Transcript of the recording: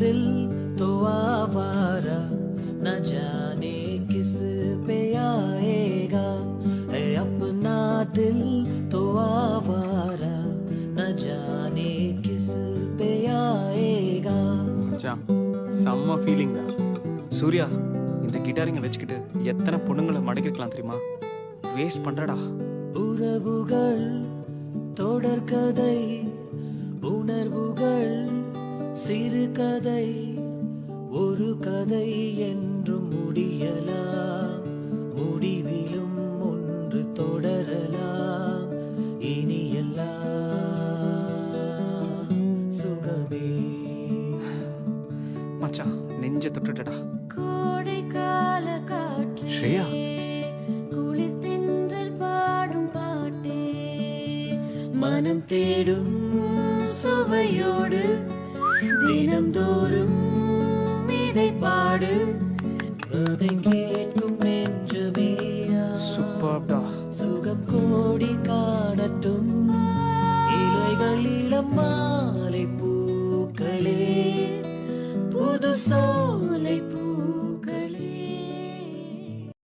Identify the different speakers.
Speaker 1: दिल तो आवारा न जाने किस पे आएगा है अपना दिल तो आवारा न जाने किस पे आएगा
Speaker 2: மச்சான் செம்ம ஃபீலிங் தான். சூர்யா, இந்த கிட்டாரிங்க வச்சுக்கிட்டு எத்தனை பொண்ணுங்களை மடக்கிருக்கலாம் தெரியுமா? வேஸ்ட் பண்றடா.
Speaker 1: உறவுகள் தொடர்கதை உணர்வுகள் சிறுகதை ஒரு கதை என்றும் முடியலாம் முடிவிலும் ஒன்று தொடரலாம் இனி எல்லாம் சுகமே.
Speaker 2: மச்சான் நெஞ்ச தொட்டுட்டடா.
Speaker 3: கோடை கால காற்றே
Speaker 2: ஸ்ரேயா.
Speaker 3: குளிர் தென்றல் பாடும் பாட்டே
Speaker 1: மனம் தேடும் சுவையோடு தினம்தோறும் இதை பாடு அதை கேட்கும் நெஞ்சமேயா
Speaker 2: சூப்பர்டா.
Speaker 1: சுகம் கோடி காணட்டும் இலைகள் இளம்மா